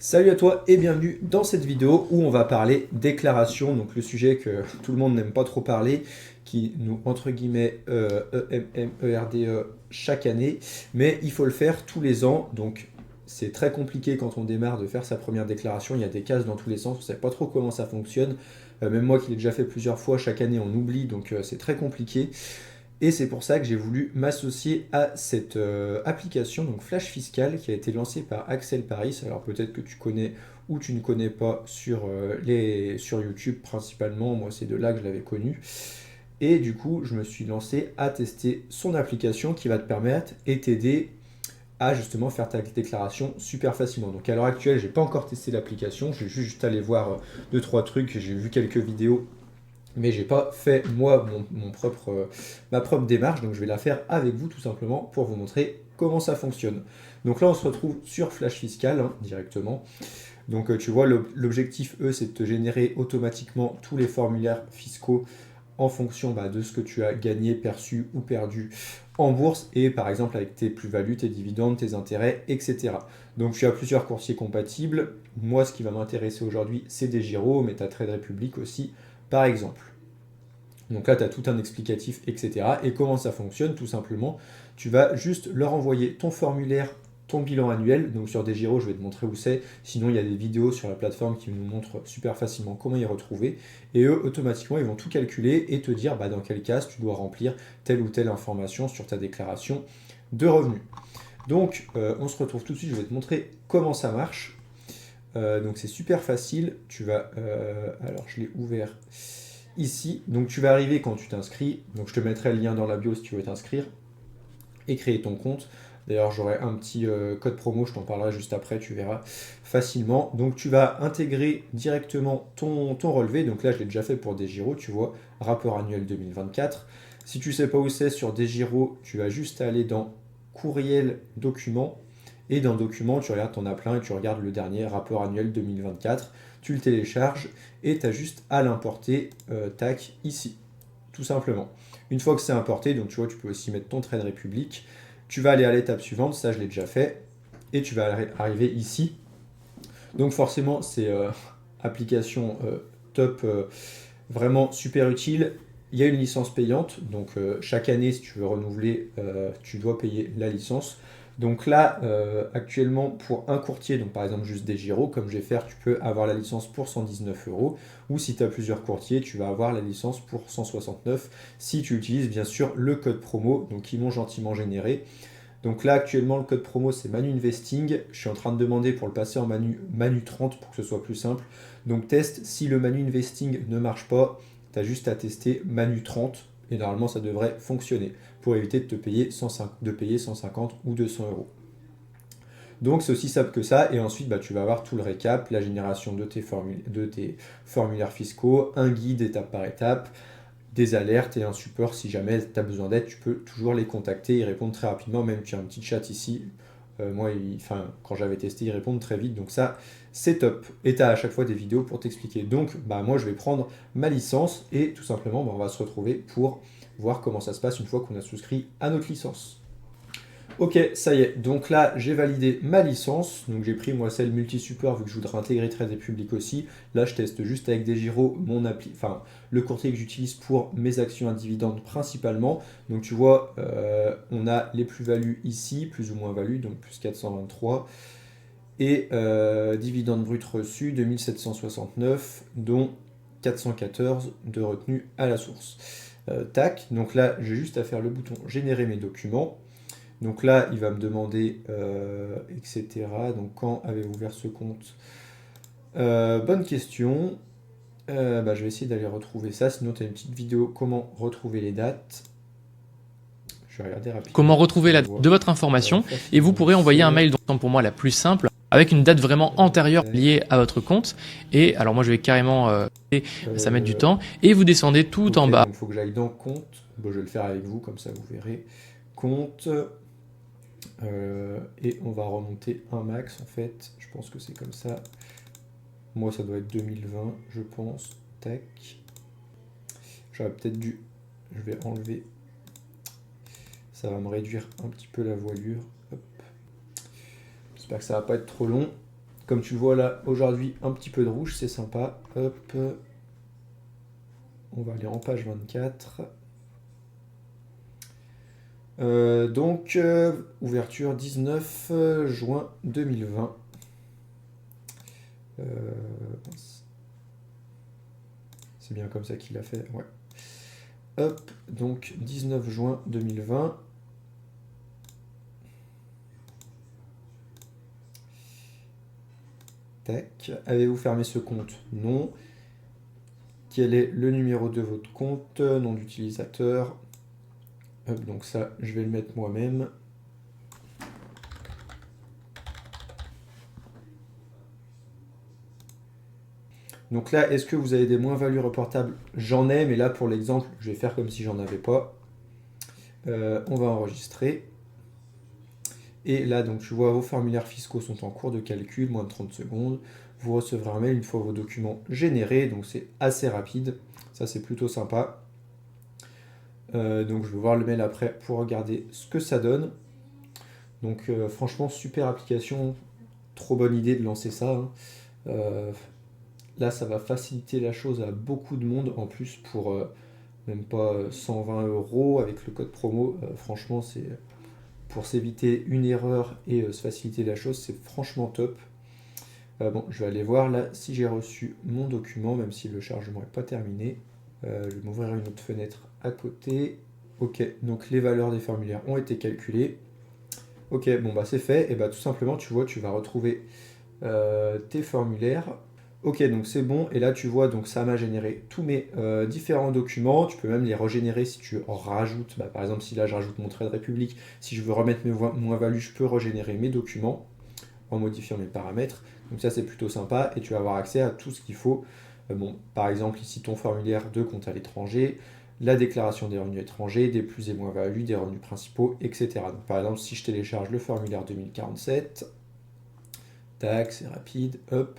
Salut à toi et bienvenue dans cette vidéo où on va parler déclaration, donc le sujet que tout le monde n'aime pas trop parler, qui nous entre guillemets EMMERDE chaque année, mais il faut le faire tous les ans, donc c'est très compliqué quand on démarre de faire sa première déclaration, il y a des cases dans tous les sens, on ne sait pas trop comment ça fonctionne, même moi qui l'ai déjà fait plusieurs fois, chaque année on oublie, donc c'est très compliqué. Et c'est pour ça que j'ai voulu m'associer à cette application, donc Flash Fiscal, qui a été lancée par Axel Paris. Alors peut-être que tu connais ou tu ne connais pas sur YouTube principalement. Moi, c'est de là que je l'avais connu. Et du coup, je me suis lancé à tester son application qui va te permettre et t'aider à justement faire ta déclaration super facilement. Donc à l'heure actuelle, j'ai pas encore testé l'application. Je vais juste aller voir deux trois trucs. J'ai vu quelques vidéos mais j'ai pas fait moi ma propre démarche, donc je vais la faire avec vous tout simplement pour vous montrer comment ça fonctionne. Donc là on se retrouve sur Flash Fiscal directement. Donc tu vois l'objectif c'est de te générer automatiquement tous les formulaires fiscaux en fonction de ce que tu as gagné, perçu ou perdu en bourse et par exemple avec tes plus-values, tes dividendes, tes intérêts, etc. Donc tu as plusieurs courtiers compatibles. Moi ce qui va m'intéresser aujourd'hui c'est des Giro, mais tu as Trade Republic aussi par exemple. Donc là, tu as tout un explicatif, etc. Et comment ça fonctionne? Tout simplement, tu vas juste leur envoyer ton formulaire, ton bilan annuel. Donc sur DesGiro, je vais te montrer où c'est. Sinon, il y a des vidéos sur la plateforme qui nous montrent super facilement comment y retrouver. Et eux, automatiquement, ils vont tout calculer et te dire dans quelle case tu dois remplir telle ou telle information sur ta déclaration de revenus. Donc, on se retrouve tout de suite. Je vais te montrer comment ça marche. Donc, c'est super facile. Alors, je l'ai ouvert ici. Donc tu vas arriver quand tu t'inscris. Donc je te mettrai le lien dans la bio si tu veux t'inscrire et créer ton compte. D'ailleurs j'aurai un petit code promo, je t'en parlerai juste après, tu verras facilement. Donc tu vas intégrer directement ton relevé. Donc là je l'ai déjà fait pour DesGiro, tu vois, rapport annuel 2024. Si tu sais pas où c'est sur DesGiro, tu vas juste aller dans courriel document. Et dans document, tu regardes, ton as plein et tu regardes le dernier rapport annuel 2024. Tu le télécharges et tu as juste à l'importer, tac, ici, tout simplement. Une fois que c'est importé, donc tu vois, tu peux aussi mettre ton Trade Republic. Tu vas aller à l'étape suivante, ça je l'ai déjà fait, et tu vas arriver ici. Donc forcément, c'est application top, vraiment super utile. Il y a une licence payante, donc chaque année, si tu veux renouveler, tu dois payer la licence. Donc là, actuellement, pour un courtier, donc par exemple juste DesGiro, comme je vais faire, tu peux avoir la licence pour 119 euros. Ou si tu as plusieurs courtiers, tu vas avoir la licence pour 169 si tu utilises bien sûr le code promo, donc qu'ils m'ont gentiment généré. Donc là, actuellement, le code promo, c'est Manu Investing. Je suis en train de demander pour le passer en Manu 30 pour que ce soit plus simple. Donc test, si le Manu Investing ne marche pas, tu as juste à tester Manu 30 et normalement, ça devrait fonctionner pour éviter de payer 150 ou 200 euros. Donc c'est aussi simple que ça. Et ensuite, tu vas avoir tout le récap, la génération de tes formulaires fiscaux, un guide étape par étape, des alertes et un support si jamais tu as besoin d'aide, tu peux toujours les contacter, ils répondent très rapidement, même tu as un petit chat ici. Moi, quand j'avais testé, ils répondent très vite, donc ça, c'est top. Et tu as à chaque fois des vidéos pour t'expliquer. Donc, moi, je vais prendre ma licence et tout simplement, on va se retrouver pour voir comment ça se passe une fois qu'on a souscrit à notre licence. Ok, ça y est, donc là j'ai validé ma licence, donc j'ai pris moi celle multi-support vu que je voudrais intégrer Trade Republic aussi. Là je teste juste avec DesGiro le courtier que j'utilise pour mes actions à dividendes principalement. Donc tu vois, on a les plus-values ici, plus ou moins values, donc plus 423. Et dividendes bruts reçus 2769, dont 414 de retenue à la source. Tac, donc là j'ai juste à faire le bouton générer mes documents. Donc là, il va me demander, etc. Donc quand avez-vous ouvert ce compte? Bonne question. Je vais essayer d'aller retrouver ça. Sinon, tu as une petite vidéo comment retrouver les dates. Je vais regarder Comment rapidement. retrouver Ça la on date voit de votre information et vous facilement où pourrez envoyer un c'est. mail, donc pour moi la plus simple, avec une date vraiment antérieure liée à votre compte. Et alors moi je vais carrément, ça met du Euh, temps, et vous descendez tout en ok, bas. donc il faut que j'aille dans compte. Bon, je vais le faire avec vous, comme ça vous verrez. Compte. Et on va remonter un max en fait. Je pense que c'est comme ça. Moi, ça doit être 2020, je pense. Tac. J'aurais peut-être dû. Je vais enlever. Ça va me réduire un petit peu la voilure. Hop. J'espère que ça va pas être trop long. Comme tu le vois là, aujourd'hui, un petit peu de rouge, c'est sympa. Hop. On va aller en page 24. Donc, ouverture 19 juin 2020. C'est bien comme ça qu'il a fait, ouais. Hop, donc 19 juin 2020. Tac. Avez-vous fermé ce compte? Non. Quel est le numéro de votre compte? Nom d'utilisateur. Hop, donc ça, je vais le mettre moi-même. Donc là, est-ce que vous avez des moins-values reportables? J'en ai, mais là, pour l'exemple, je vais faire comme si j'en avais pas. On va enregistrer. Et là, donc, tu vois, vos formulaires fiscaux sont en cours de calcul, moins de 30 secondes. Vous recevrez un mail une fois vos documents générés, donc c'est assez rapide. Ça, c'est plutôt sympa. Donc, je vais voir le mail après pour regarder ce que ça donne. Donc, franchement, super application. Trop bonne idée de lancer ça, hein. Là, ça va faciliter la chose à beaucoup de monde. En plus, pour même pas 120 € avec le code promo, franchement, c'est pour s'éviter une erreur et se faciliter la chose, c'est franchement top. Bon, je vais aller voir là si j'ai reçu mon document, même si le chargement n'est pas terminé. Je vais m'ouvrir une autre fenêtre à côté. Ok, donc les valeurs des formulaires ont été calculées. Ok, bon bah c'est fait. Et bah tout simplement, tu vois, tu vas retrouver tes formulaires. Ok, donc c'est bon. Et là, tu vois, donc ça m'a généré tous mes différents documents. Tu peux même les régénérer si tu en rajoutes. Bah, par exemple, si là, je rajoute mon trait de république, si je veux remettre mes moins-values, je peux régénérer mes documents en modifiant mes paramètres. Donc ça, c'est plutôt sympa. Et tu vas avoir accès à tout ce qu'il faut. Bon, par exemple, ici, ton formulaire de compte à l'étranger, la déclaration des revenus étrangers, des plus et moins-values, des revenus principaux, etc. Donc, par exemple, si je télécharge le formulaire 2047, tac, c'est rapide, hop.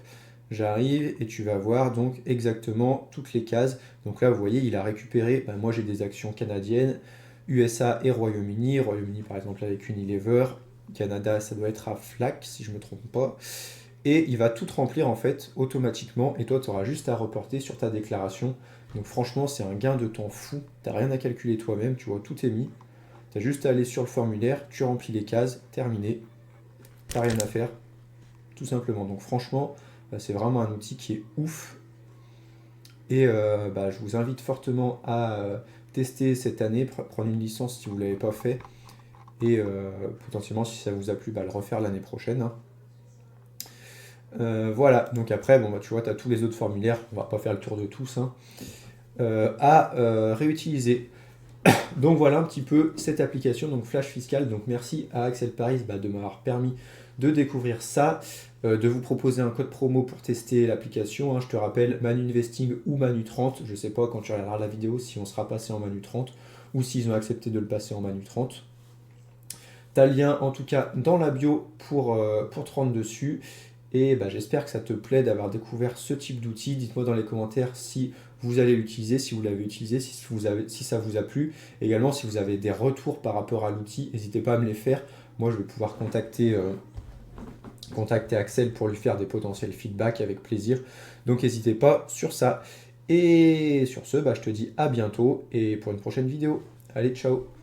J'arrive et tu vas voir donc exactement toutes les cases. Donc là, vous voyez, il a récupéré, moi j'ai des actions canadiennes, USA et Royaume-Uni. Royaume-Uni par exemple avec Unilever. Canada, ça doit être à FLAC si je ne me trompe pas. Et il va tout remplir en fait automatiquement et toi tu auras juste à reporter sur ta déclaration. Donc franchement, c'est un gain de temps fou. Tu n'as rien à calculer toi-même, tu vois, tout est mis. Tu as juste à aller sur le formulaire, tu remplis les cases, terminé. Tu n'as rien à faire, tout simplement. Donc franchement, c'est vraiment un outil qui est ouf. Et je vous invite fortement à tester cette année, prendre une licence si vous ne l'avez pas fait. Et potentiellement, si ça vous a plu, le refaire l'année prochaine, hein. Voilà, donc après, tu vois, tu as tous les autres formulaires, on va pas faire le tour de tous, hein, à réutiliser. Donc voilà un petit peu cette application, donc Flash Fiscal. Donc merci à Axel Paris de m'avoir permis de découvrir ça, de vous proposer un code promo pour tester l'application, hein. Je te rappelle, Manu Investing ou Manu 30. Je ne sais pas quand tu regarderas la vidéo si on sera passé en Manu 30 ou s'ils ont accepté de le passer en Manu 30. Tu as le lien en tout cas dans la bio pour te rendre dessus. Et j'espère que ça te plaît d'avoir découvert ce type d'outil. Dites-moi dans les commentaires si vous allez l'utiliser, si vous l'avez utilisé, si ça vous a plu. Également, si vous avez des retours par rapport à l'outil, n'hésitez pas à me les faire. Moi, je vais pouvoir contacter Axel pour lui faire des potentiels feedbacks avec plaisir. Donc, n'hésitez pas sur ça. Et sur ce, je te dis à bientôt et pour une prochaine vidéo. Allez, ciao!